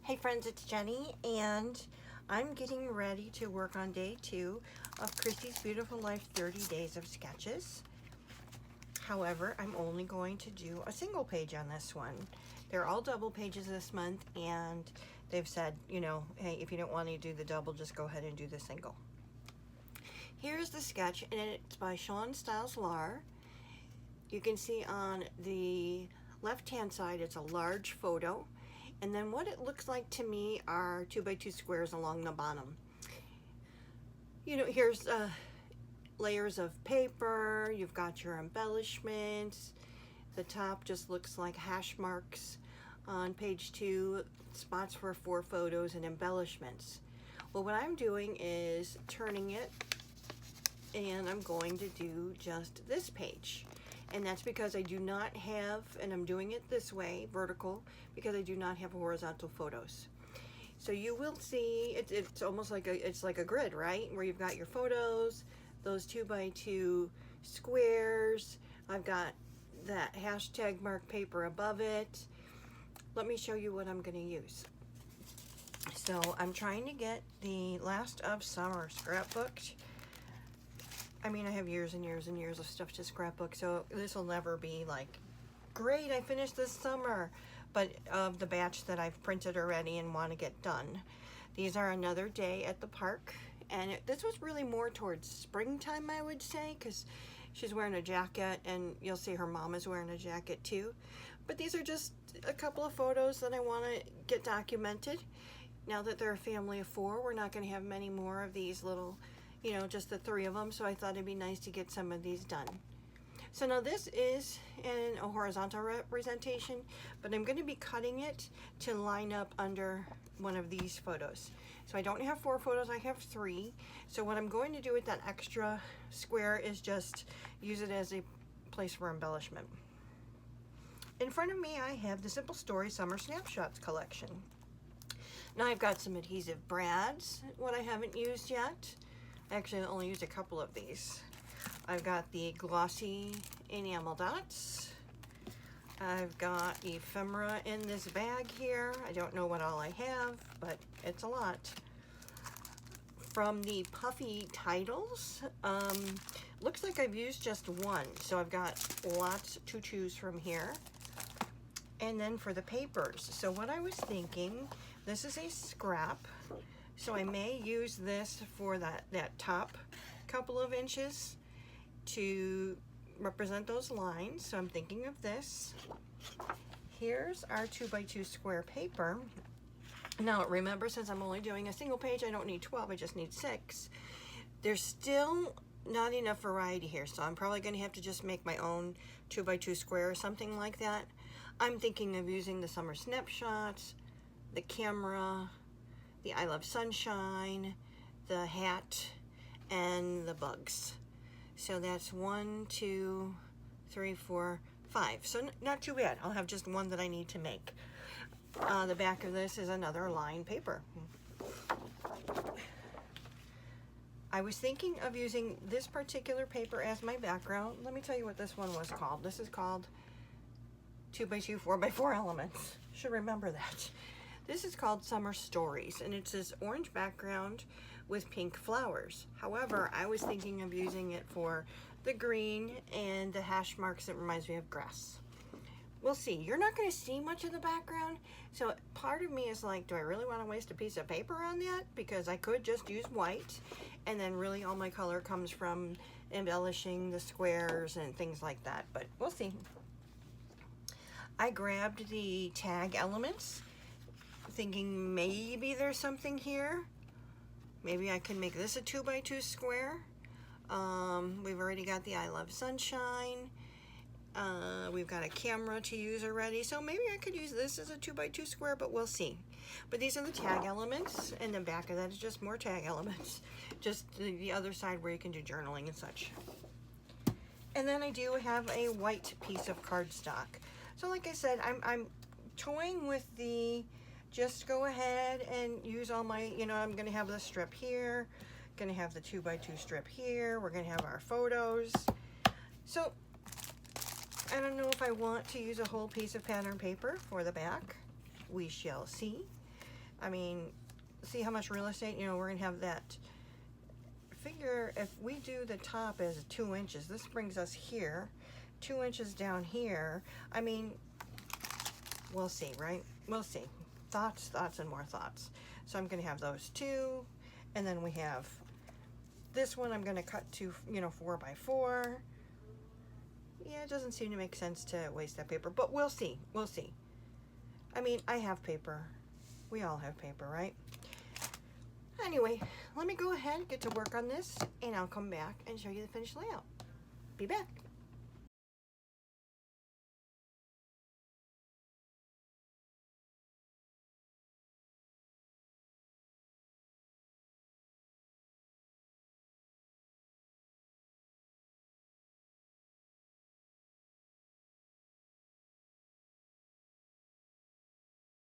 Hey friends, it's Jenny, and I'm getting ready to work on day 2 of Christy's Beautiful Life 30 Days of Sketches. However, I'm only going to do a single page on this one. They're all double pages this month, and they've said, hey, if you don't want to do the double, just go ahead and do the single. Here's the sketch, and it's by Shawn Stiles Lahr. You can see on the left-hand side, it's a large photo. And then what it looks like to me are 2x2 squares along the bottom. Here's layers of paper. You've got your embellishments. The top just looks like hash marks. On page 2, spots for 4 photos and embellishments. Well, what I'm doing is turning it, and I'm going to do just this page. And that's because I do not have, and I'm doing it this way, vertical, because I do not have horizontal photos. So you will see, it's almost like it's like a grid, right? Where you've got your photos, those 2x2 squares. I've got that hashtag mark paper above it. Let me show you what I'm going to use. So I'm trying to get the Last of Summer scrapbooked. I mean, I have years and years and years of stuff to scrapbook, so this will never be like, great, I finished this summer, but of the batch that I've printed already and want to get done. These are Another Day at the Park, and this was really more towards springtime, I would say, because she's wearing a jacket, and you'll see her mom is wearing a jacket too. But these are just a couple of photos that I want to get documented. Now that they're a family of 4, we're not going to have many more of these little, just the 3 of them, so I thought it'd be nice to get some of these done. So now this is in a horizontal representation, but I'm going to be cutting it to line up under one of these photos. So I don't have 4 photos, I have 3. So what I'm going to do with that extra square is just use it as a place for embellishment. In front of me, I have the Simple Stories Summer Snapshots collection. Now I've got some adhesive brads, what I haven't used yet. Actually, I only used a couple of these. I've got the glossy enamel dots. I've got ephemera in this bag here. I don't know what all I have, but it's a lot. From the puffy titles, looks like I've used just one, so I've got lots to choose from here. And then for the papers, so what I was thinking, this is a scrap. So I may use this for that top couple of inches to represent those lines. So I'm thinking of this. Here's our 2x2 square paper. Now remember, since I'm only doing a single page, I don't need 12, I just need 6. There's still not enough variety here, so I'm probably going to have to just make my own 2x2 square or something like that. I'm thinking of using the Summer Snapshots, the camera, the I Love Sunshine, the hat, and the bugs. So that's 1, 2, 3, 4, 5. So not too bad. I'll have just one that I need to make. The back of this is another lined paper. I was thinking of using this particular paper as my background. Let me tell you what this one was called. This is called 2x2, 4x4 elements. Should remember that. This is called Summer Stories, and it's this orange background with pink flowers. However, I was thinking of using it for the green and the hash marks that reminds me of grass. We'll see. You're not going to see much of the background, so part of me is like, do I really want to waste a piece of paper on that? Because I could just use white, and then really all my color comes from embellishing the squares and things like that, but we'll see. I grabbed the tag elements, thinking maybe there's something here. Maybe I can make this a 2x2 square. We've already got the I Love Sunshine. We've got a camera to use already, so maybe I could use this as a 2x2 square, but we'll see. But these are the tag elements, and the back of that is just more tag elements. Just the other side where you can do journaling and such. And then I do have a white piece of cardstock. So like I said, I'm toying with the just go ahead and use all my, I'm going to have the strip here, going to have the 2x2 strip here, we're going to have our photos. So I don't know if I want to use a whole piece of pattern paper for the back. We shall see. I mean, see how much real estate, you know, we're gonna have that. Figure if we do the top as 2 inches, this brings us here, 2 inches down here. I mean, we'll see, right? We'll see. Thoughts, thoughts, and more thoughts. So I'm gonna have those two, and then we have this one I'm gonna cut to, you know, 4 by 4. Yeah, it doesn't seem to make sense to waste that paper, but we'll see. We'll see. I mean, I have paper. We all have paper, right? Anyway, let me go ahead and get to work on this, and I'll come back and show you the finished layout. Be back.